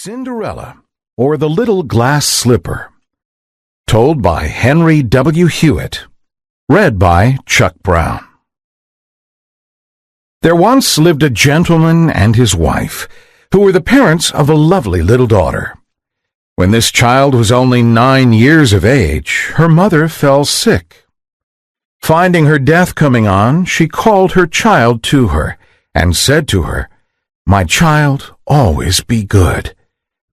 Cinderella, or the Little Glass Slipper. Told by Henry W. Hewitt. Read by Chuck Brown. There once lived a gentleman and his wife, who were the parents of a lovely little daughter. When this child was only 9 years of age, her mother fell sick. Finding her death coming on, she called her child to her and said to her, "My child, always be good.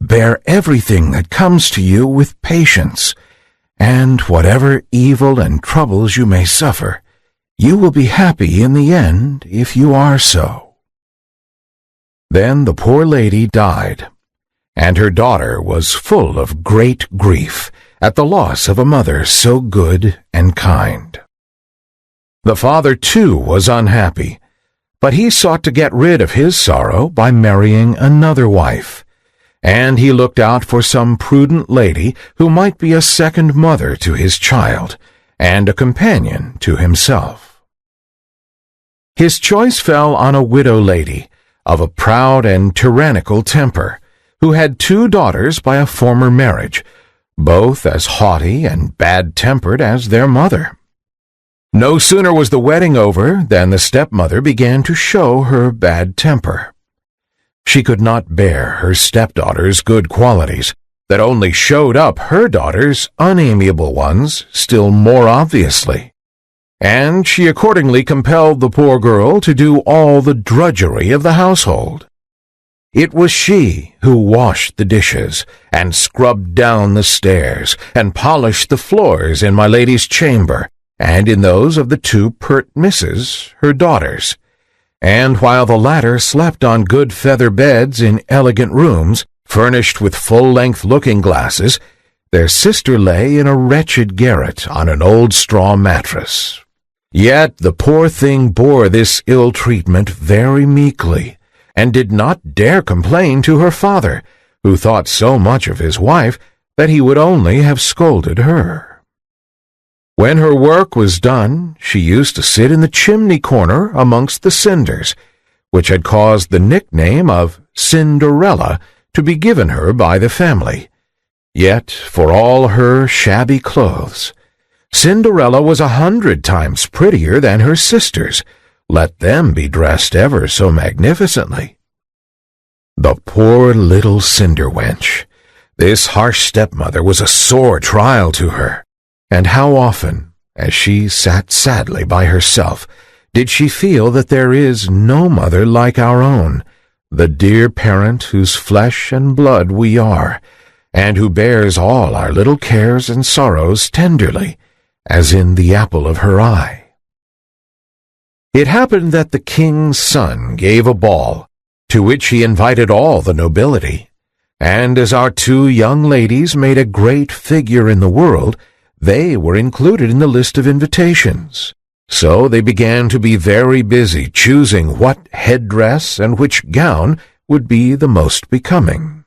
Bear everything that comes to you with patience, and whatever evil and troubles you may suffer, you will be happy in the end if you are so." Then the poor lady died, and her daughter was full of great grief at the loss of a mother so good and kind. The father, too, was unhappy, but he sought to get rid of his sorrow by marrying another wife, and he looked out for some prudent lady who might be a second mother to his child and a companion to himself. His choice fell on a widow lady of a proud and tyrannical temper, who had 2 daughters by a former marriage, both as haughty and bad-tempered as their mother. No sooner was the wedding over than the stepmother began to show her bad temper. She could not bear her stepdaughter's good qualities, that only showed up her daughter's unamiable ones still more obviously, and she accordingly compelled the poor girl to do all the drudgery of the household. It was she who washed the dishes, and scrubbed down the stairs, and polished the floors in my lady's chamber, and in those of the 2 pert misses, her daughters. And while the latter slept on good feather beds in elegant rooms, furnished with full-length looking-glasses, their sister lay in a wretched garret on an old straw mattress. Yet the poor thing bore this ill treatment very meekly, and did not dare complain to her father, who thought so much of his wife that he would only have scolded her. When her work was done, she used to sit in the chimney corner amongst the cinders, which had caused the nickname of Cinderella to be given her by the family. Yet, for all her shabby clothes, Cinderella was 100 times prettier than her sisters, let them be dressed ever so magnificently. The poor little cinder wench! This harsh stepmother was a sore trial to her. And how often, as she sat sadly by herself, did she feel that there is no mother like our own, the dear parent whose flesh and blood we are, and who bears all our little cares and sorrows tenderly, as in the apple of her eye. It happened that the king's son gave a ball, to which he invited all the nobility, and as our 2 young ladies made a great figure in the world, they were included in the list of invitations. So they began to be very busy choosing what headdress and which gown would be the most becoming.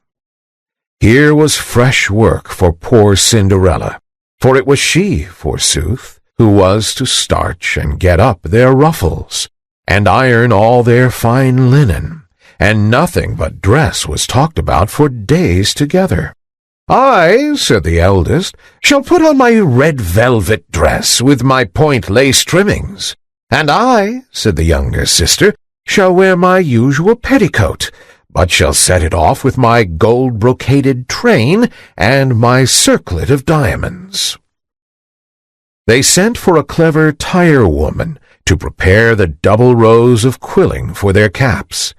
Here was fresh work for poor Cinderella, for it was she, forsooth, who was to starch and get up their ruffles, and iron all their fine linen, and nothing but dress was talked about for days together. "I," said the eldest, "shall put on my red velvet dress with my point lace trimmings. And I," said the younger sister, "shall wear my usual petticoat, but shall set it off with my gold brocaded train and my circlet of diamonds." They sent for a clever tire-woman to prepare the double rows of quilling for their caps,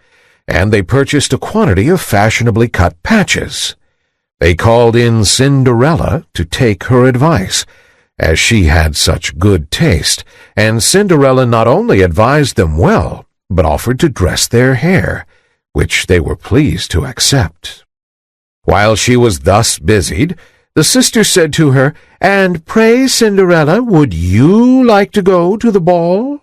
and they purchased a quantity of fashionably cut patches. They called in Cinderella to take her advice, as she had such good taste, and Cinderella not only advised them well, but offered to dress their hair, which they were pleased to accept. While she was thus busied, the sister said to her, "And pray, Cinderella, would you like to go to the ball?"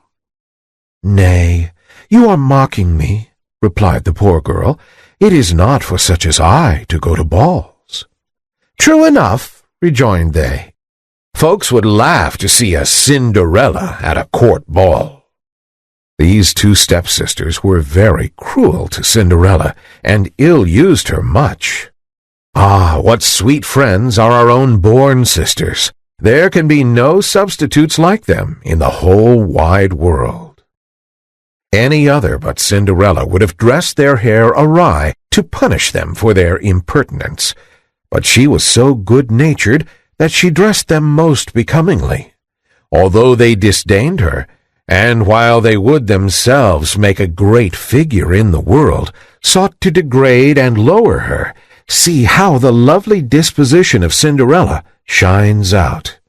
"Nay, you are mocking me," replied the poor girl. "It is not for such as I to go to balls." "True enough," rejoined they. "Folks would laugh to see a Cinderella at a court ball." These 2 stepsisters were very cruel to Cinderella, and ill-used her much. Ah, what sweet friends are our own born sisters! There can be no substitutes like them in the whole wide world. Any other but Cinderella would have dressed their hair awry to punish them for their impertinence, but she was so good-natured that she dressed them most becomingly. Although they disdained her, and while they would themselves make a great figure in the world, sought to degrade and lower her, see how the lovely disposition of Cinderella shines out.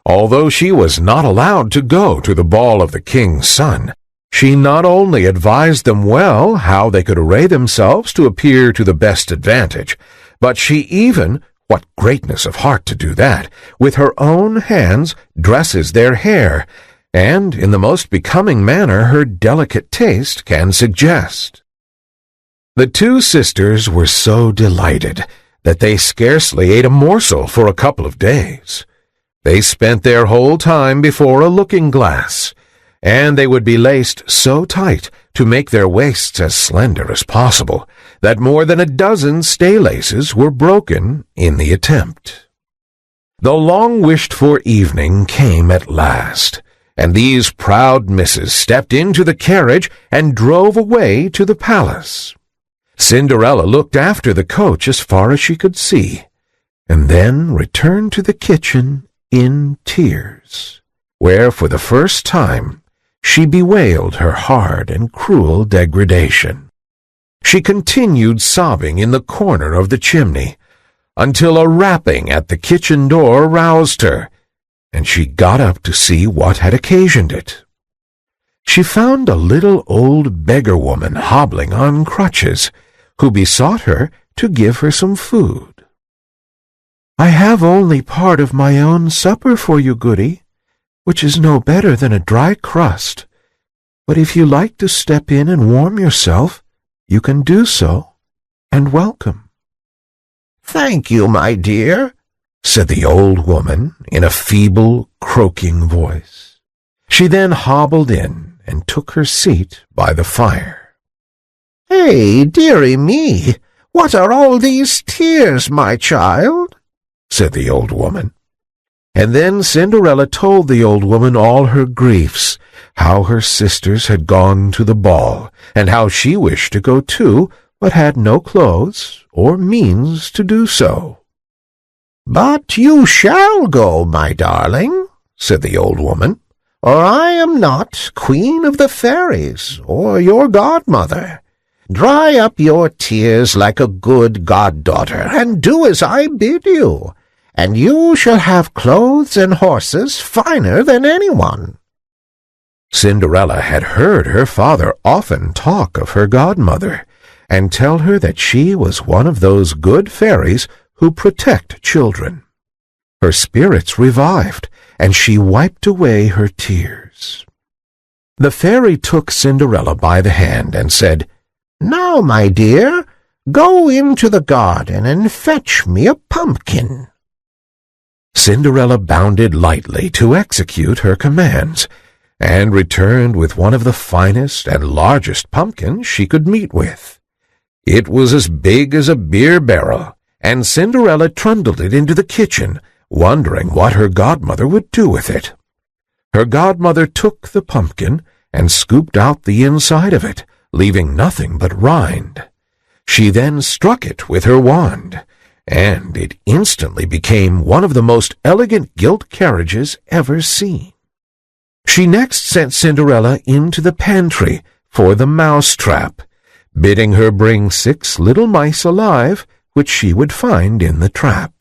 Although she was not allowed to go to the ball of the king's son, she not only advised them well how they could array themselves to appear to the best advantage, but she even, what greatness of heart to do that, with her own hands dresses their hair, and in the most becoming manner her delicate taste can suggest. The two sisters were so delighted that they scarcely ate a morsel for a couple of days. They spent their whole time before a looking-glass, and they would be laced so tight to make their waists as slender as possible that more than a dozen stay-laces were broken in the attempt. The long-wished-for evening came at last, and these proud misses stepped into the carriage and drove away to the palace. Cinderella looked after the coach as far as she could see, and then returned to the kitchen in tears, where for the first time she bewailed her hard and cruel degradation. She continued sobbing in the corner of the chimney, until a rapping at the kitchen door roused her, and she got up to see what had occasioned it. She found a little old beggar-woman hobbling on crutches, who besought her to give her some food. "I have only part of my own supper for you, Goody, which is no better than a dry crust. But if you like to step in and warm yourself, you can do so, and welcome." "Thank you, my dear," said the old woman in a feeble, croaking voice. She then hobbled in and took her seat by the fire. "Hey, dearie me, what are all these tears, my child?" said the old woman. And then Cinderella told the old woman all her griefs, how her sisters had gone to the ball, and how she wished to go too, but had no clothes or means to do so. "But you shall go, my darling," said the old woman, "or I am not Queen of the Fairies, or your godmother. Dry up your tears like a good goddaughter, and do as I bid you, and you shall have clothes and horses finer than anyone." Cinderella had heard her father often talk of her godmother, and tell her that she was one of those good fairies who protect children. Her spirits revived, and she wiped away her tears. The fairy took Cinderella by the hand and said, "Now, my dear, go into the garden and fetch me a pumpkin." Cinderella bounded lightly to execute her commands, and returned with one of the finest and largest pumpkins she could meet with. It was as big as a beer barrel, and Cinderella trundled it into the kitchen, wondering what her godmother would do with it. Her godmother took the pumpkin and scooped out the inside of it, leaving nothing but rind. She then struck it with her wand, and it instantly became one of the most elegant gilt carriages ever seen. She next sent Cinderella into the pantry for the mouse-trap, bidding her bring 6 little mice alive, which she would find in the trap.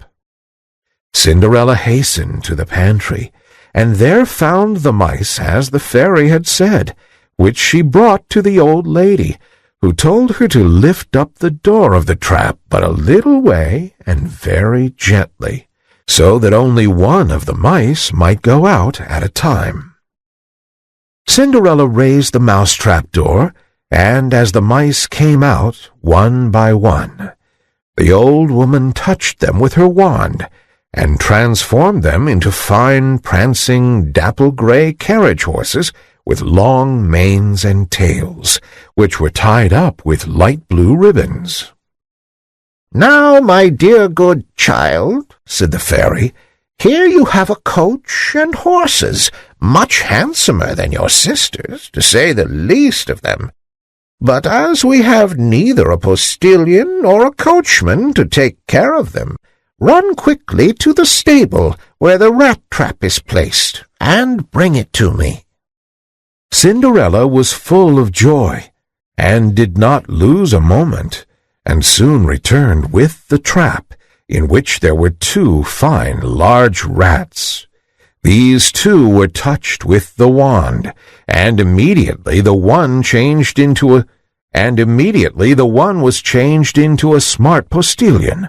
Cinderella hastened to the pantry, and there found the mice as the fairy had said, which she brought to the old lady, who told her to lift up the door of the trap but a little way and very gently, so that only one of the mice might go out at a time. Cinderella raised the mouse-trap door, and as the mice came out one by one, the old woman touched them with her wand, and transformed them into fine, prancing, dapple-gray carriage-horses with long manes and tails, which were tied up with light blue ribbons. "Now, my dear good child," said the fairy, "here you have a coach and horses, much handsomer than your sister's, to say the least of them. But as we have neither a postilion nor a coachman to take care of them, run quickly to the stable where the rat-trap is placed, and bring it to me." Cinderella was full of joy, and did not lose a moment, and soon returned with the trap, in which there were 2 fine large rats. These 2 were touched with the wand, and immediately the one was changed into a smart postilion,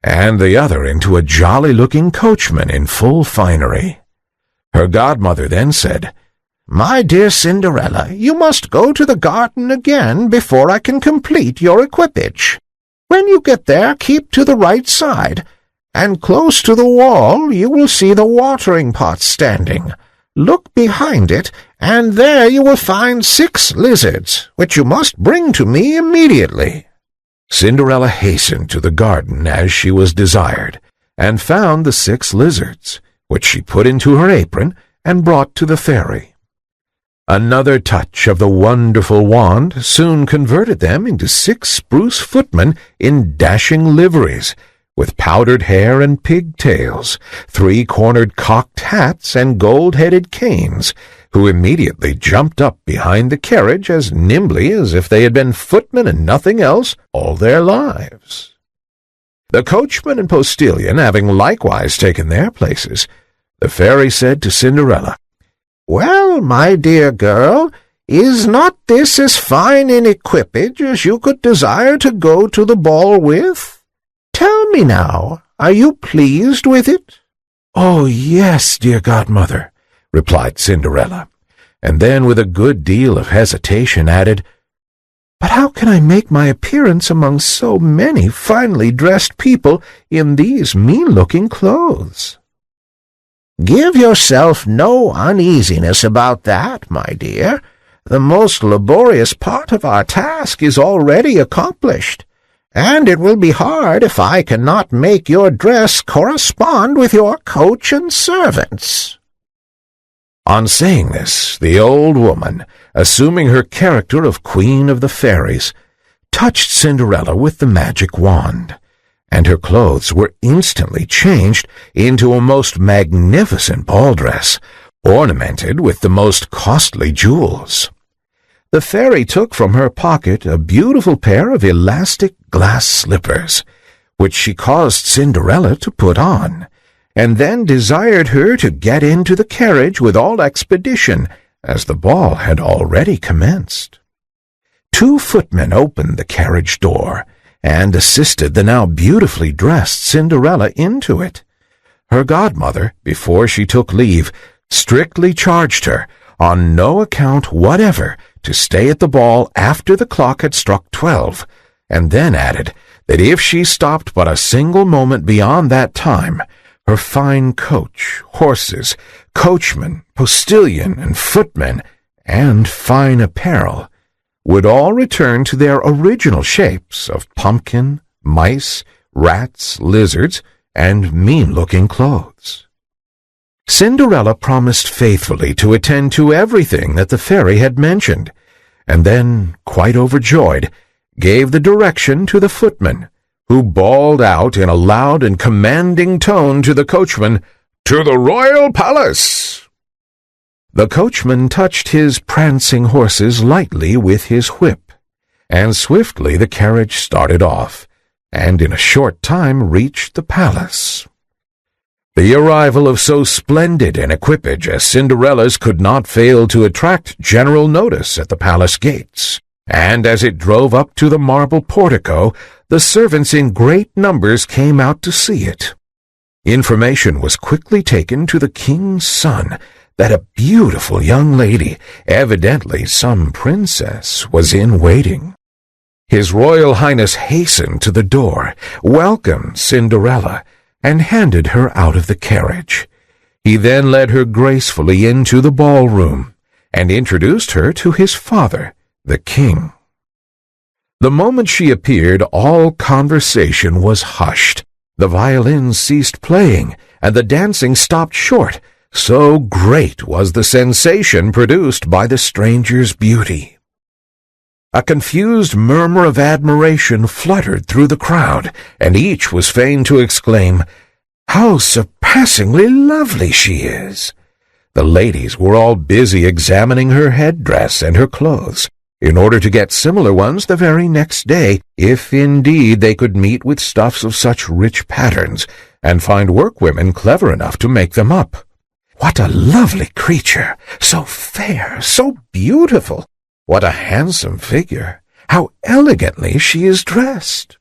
and the other into a jolly-looking coachman in full finery. Her godmother then said, "My dear Cinderella, you must go to the garden again before I can complete your equipage. When you get there, keep to the right side, and close to the wall you will see the watering pot standing. Look behind it, and there you will find 6 lizards, which you must bring to me immediately." Cinderella hastened to the garden as she was desired, and found the 6 lizards, which she put into her apron and brought to the fairy. Another touch of the wonderful wand soon converted them into 6 spruce footmen in dashing liveries, with powdered hair and pigtails, 3-cornered cocked hats and gold-headed canes, who immediately jumped up behind the carriage as nimbly as if they had been footmen and nothing else all their lives. The coachman and postilion having likewise taken their places, the fairy said to Cinderella, "Well, my dear girl, is not this as fine an equipage as you could desire to go to the ball with? Tell me now, are you pleased with it?" "Oh, yes, dear godmother," replied Cinderella, and then with a good deal of hesitation added, "But how can I make my appearance among so many finely dressed people in these mean-looking clothes?" "Give yourself no uneasiness about that, my dear. The most laborious part of our task is already accomplished, and it will be hard if I cannot make your dress correspond with your coach and servants." On saying this, the old woman, assuming her character of Queen of the Fairies, touched Cinderella with the magic wand, and her clothes were instantly changed into a most magnificent ball dress, ornamented with the most costly jewels. The fairy took from her pocket a beautiful pair of elastic glass slippers, which she caused Cinderella to put on, and then desired her to get into the carriage with all expedition, as the ball had already commenced. 2 footmen opened the carriage door, and assisted the now beautifully dressed Cinderella into it. Her godmother, before she took leave, strictly charged her, on no account whatever, to stay at the ball after the clock had struck 12, and then added that if she stopped but a single moment beyond that time, her fine coach, horses, coachman, postilion, and footmen, and fine apparel, would all return to their original shapes of pumpkin, mice, rats, lizards, and mean-looking clothes. Cinderella promised faithfully to attend to everything that the fairy had mentioned, and then, quite overjoyed, gave the direction to the footman, who bawled out in a loud and commanding tone to the coachman, "To the royal palace!" The coachman touched his prancing horses lightly with his whip, and swiftly the carriage started off, and in a short time reached the palace. The arrival of so splendid an equipage as Cinderella's could not fail to attract general notice at the palace gates, and as it drove up to the marble portico, the servants in great numbers came out to see it. Information was quickly taken to the king's son that a beautiful young lady, evidently some princess, was in waiting. His Royal Highness hastened to the door, welcomed Cinderella, and handed her out of the carriage. He then led her gracefully into the ballroom, and introduced her to his father, the king. The moment she appeared, all conversation was hushed. The violins ceased playing, and the dancing stopped short, so great was the sensation produced by the stranger's beauty. A confused murmur of admiration fluttered through the crowd, and each was fain to exclaim, "How surpassingly lovely she is!" The ladies were all busy examining her headdress and her clothes, in order to get similar ones the very next day, if indeed they could meet with stuffs of such rich patterns, and find workwomen clever enough to make them up. What a lovely creature! So fair, so beautiful! What a handsome figure! How elegantly she is dressed!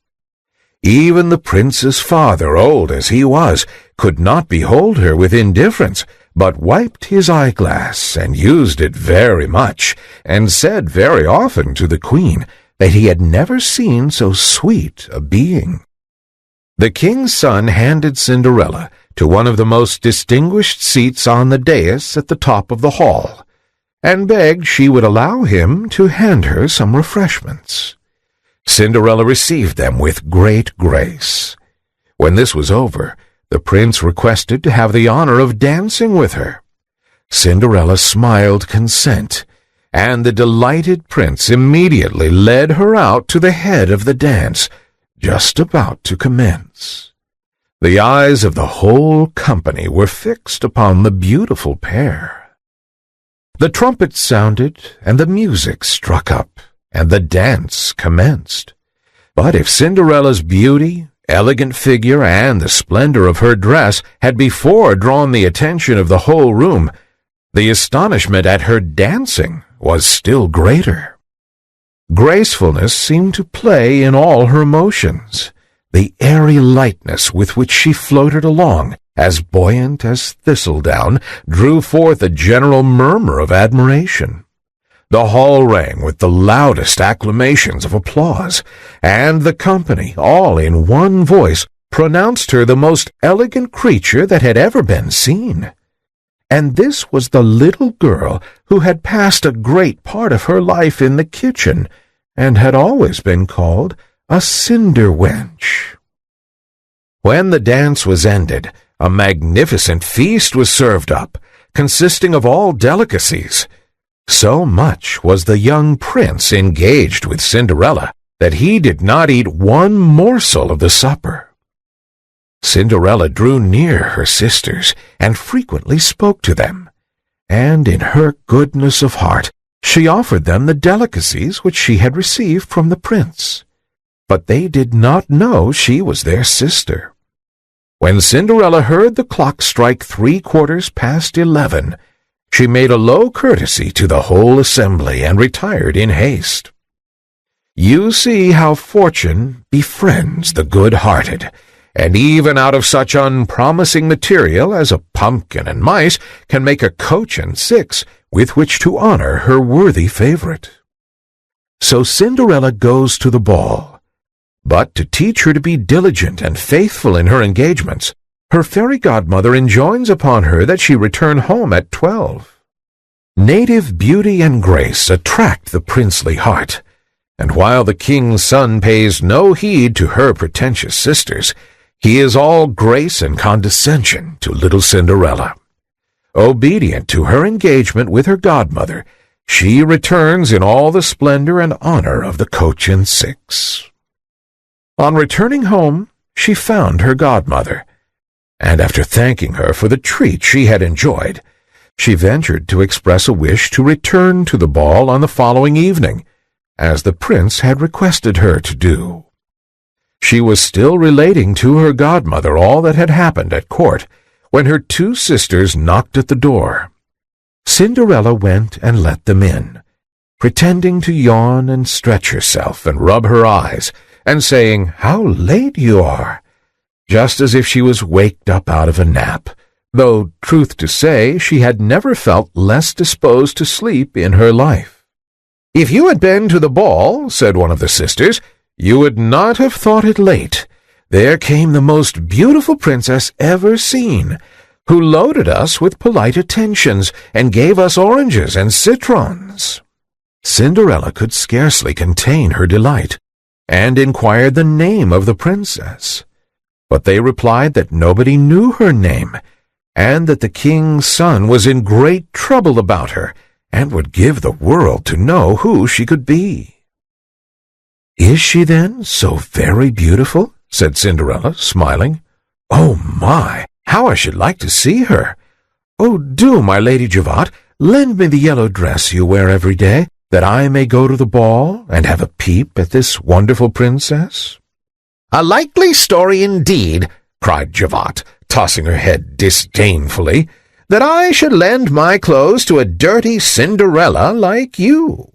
Even the prince's father, old as he was, could not behold her with indifference, but wiped his eyeglass, and used it very much, and said very often to the queen that he had never seen so sweet a being. The king's son handed Cinderella to one of the most distinguished seats on the dais at the top of the hall, and begged she would allow him to hand her some refreshments. Cinderella received them with great grace. When this was over, the prince requested to have the honor of dancing with her. Cinderella smiled consent, and the delighted prince immediately led her out to the head of the dance, just about to commence. The eyes of the whole company were fixed upon the beautiful pair. The trumpet sounded, and the music struck up, and the dance commenced. But if Cinderella's beauty, elegant figure, and the splendor of her dress had before drawn the attention of the whole room, the astonishment at her dancing was still greater. Gracefulness seemed to play in all her motions. The airy lightness with which she floated along, as buoyant as thistledown, drew forth a general murmur of admiration. The hall rang with the loudest acclamations of applause, and the company, all in one voice, pronounced her the most elegant creature that had ever been seen. And this was the little girl who had passed a great part of her life in the kitchen, and had always been called a cinder wench. When the dance was ended, a magnificent feast was served up, consisting of all delicacies. So much was the young prince engaged with Cinderella that he did not eat one morsel of the supper. Cinderella drew near her sisters and frequently spoke to them, and in her goodness of heart she offered them the delicacies which she had received from the prince. But they did not know she was their sister. When Cinderella heard the clock strike 11:15, she made a low courtesy to the whole assembly and retired in haste. You see how fortune befriends the good-hearted, and even out of such unpromising material as a pumpkin and mice can make a coach and six with which to honor her worthy favorite. So Cinderella goes to the ball, but to teach her to be diligent and faithful in her engagements, her fairy godmother enjoins upon her that she return home at 12. Native beauty and grace attract the princely heart, and while the king's son pays no heed to her pretentious sisters, he is all grace and condescension to little Cinderella. Obedient to her engagement with her godmother, she returns in all the splendor and honor of the coach and six. On returning home, she found her godmother, and after thanking her for the treat she had enjoyed, she ventured to express a wish to return to the ball on the following evening, as the prince had requested her to do. She was still relating to her godmother all that had happened at court, when her two sisters knocked at the door. Cinderella went and let them in, pretending to yawn and stretch herself and rub her eyes, and saying, "How late you are," just as if she was waked up out of a nap, though, truth to say, she had never felt less disposed to sleep in her life. "If you had been to the ball," said one of the sisters, "you would not have thought it late. There came the most beautiful princess ever seen, who loaded us with polite attentions, and gave us oranges and citrons." Cinderella could scarcely contain her delight, and inquired the name of the princess. But they replied that nobody knew her name, and that the king's son was in great trouble about her, and would give the world to know who she could be. "Is she, then, so very beautiful?" said Cinderella, smiling. "Oh, my, how I should like to see her! Oh, do, my Lady Javotte, lend me the yellow dress you wear every day, that I may go to the ball and have a peep at this wonderful princess." "A likely story indeed," cried Javotte, tossing her head disdainfully, "that I should lend my clothes to a dirty Cinderella like you."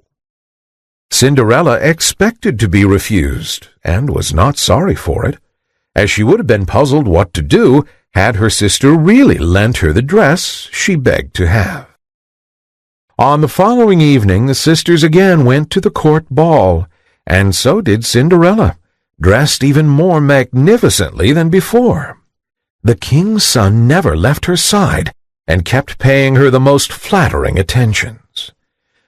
Cinderella expected to be refused, and was not sorry for it, as she would have been puzzled what to do had her sister really lent her the dress she begged to have. On the following evening the sisters again went to the court ball, and so did Cinderella, dressed even more magnificently than before. The king's son never left her side, and kept paying her the most flattering attentions.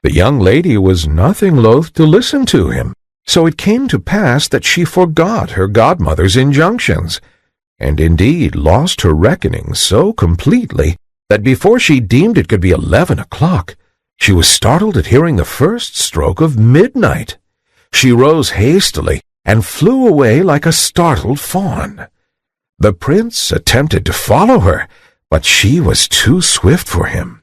The young lady was nothing loath to listen to him, so it came to pass that she forgot her godmother's injunctions, and indeed lost her reckoning so completely that before she deemed it could be 11 o'clock, she was startled at hearing the first stroke of midnight. She rose hastily and flew away like a startled fawn. The prince attempted to follow her, but she was too swift for him.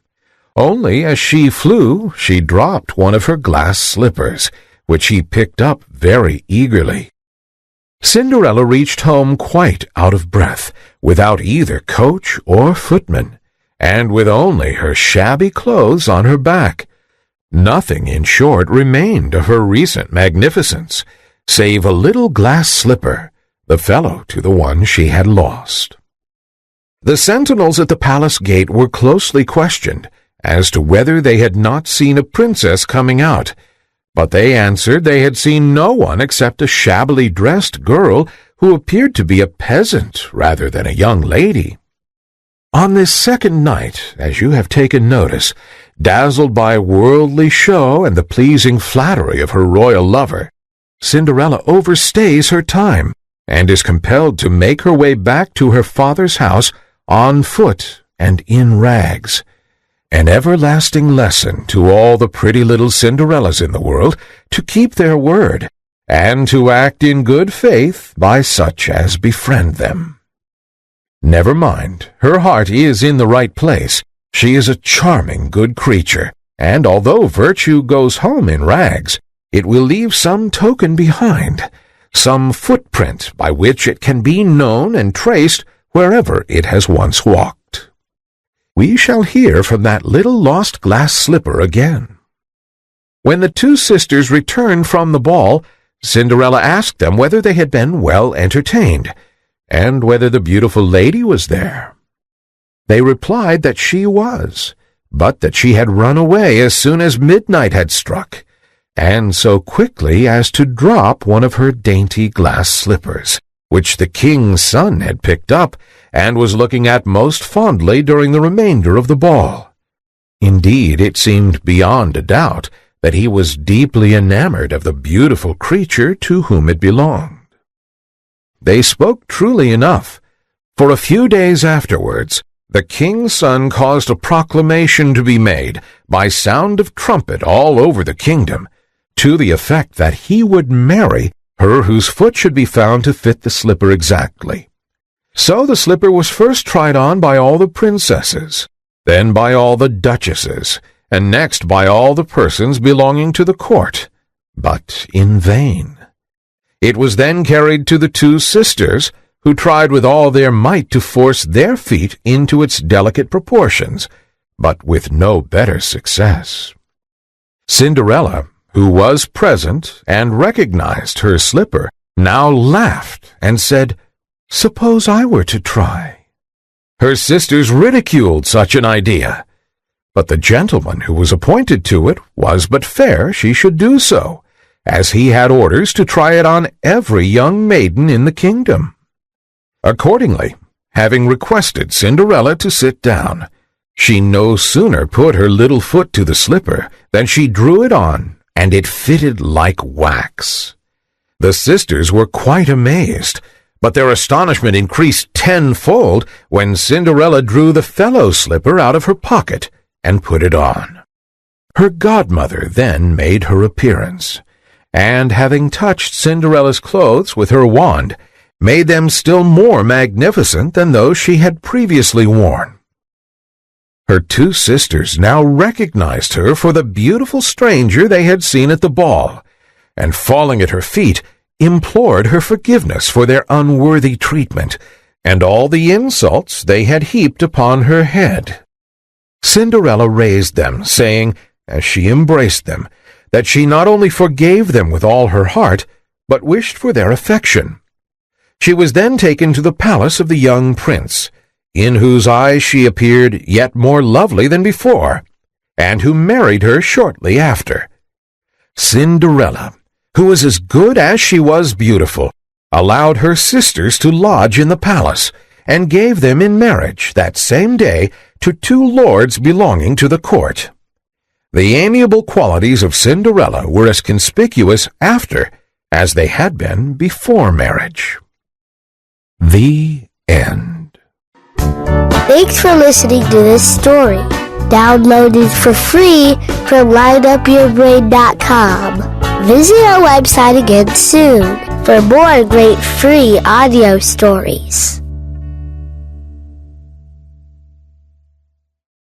Only as she flew, she dropped one of her glass slippers, which he picked up very eagerly. Cinderella reached home quite out of breath, without either coach or footman, and with only her shabby clothes on her back. Nothing, in short, remained of her recent magnificence, save a little glass slipper, the fellow to the one she had lost. The sentinels at the palace gate were closely questioned as to whether they had not seen a princess coming out, but they answered they had seen no one except a shabbily dressed girl who appeared to be a peasant rather than a young lady. On this second night, as you have taken notice, dazzled by worldly show and the pleasing flattery of her royal lover, Cinderella overstays her time, and is compelled to make her way back to her father's house on foot and in rags. An everlasting lesson to all the pretty little Cinderellas in the world to keep their word, and to act in good faith by such as befriend them. Never mind, her heart is in the right place. She is a charming good creature, and although virtue goes home in rags, it will leave some token behind, some footprint by which it can be known and traced wherever it has once walked. We shall hear from that little lost glass slipper again. When the two sisters returned from the ball, Cinderella asked them whether they had been well entertained, and whether the beautiful lady was there. They replied that she was, but that she had run away as soon as midnight had struck, and so quickly as to drop one of her dainty glass slippers, which the king's son had picked up, and was looking at most fondly during the remainder of the ball. Indeed, it seemed beyond a doubt that he was deeply enamored of the beautiful creature to whom it belonged. They spoke truly enough, for a few days afterwards the king's son caused a proclamation to be made by sound of trumpet all over the kingdom, to the effect that he would marry her whose foot should be found to fit the slipper exactly. So the slipper was first tried on by all the princesses, then by all the duchesses, and next by all the persons belonging to the court, but in vain. It was then carried to the two sisters, who tried with all their might to force their feet into its delicate proportions, but with no better success. Cinderella, who was present and recognized her slipper, now laughed and said, "Suppose I were to try." Her sisters ridiculed such an idea, but the gentleman who was appointed to it was but fair she should do so, as he had orders to try it on every young maiden in the kingdom. Accordingly, having requested Cinderella to sit down, she no sooner put her little foot to the slipper than she drew it on, and it fitted like wax. The sisters were quite amazed, but their astonishment increased tenfold when Cinderella drew the fellow slipper out of her pocket and put it on. Her godmother then made her appearance, and having touched Cinderella's clothes with her wand, made them still more magnificent than those she had previously worn. Her two sisters now recognized her for the beautiful stranger they had seen at the ball, and falling at her feet, implored her forgiveness for their unworthy treatment, and all the insults they had heaped upon her head. Cinderella raised them, saying, as she embraced them, that she not only forgave them with all her heart, but wished for their affection. She was then taken to the palace of the young prince, in whose eyes she appeared yet more lovely than before, and who married her shortly after. Cinderella, who was as good as she was beautiful, allowed her sisters to lodge in the palace, and gave them in marriage that same day to two lords belonging to the court. The amiable qualities of Cinderella were as conspicuous after as they had been before marriage. The end. Thanks for listening to this story. Download it for free from lineupyourbrain.com. Visit our website again soon for more great free audio stories.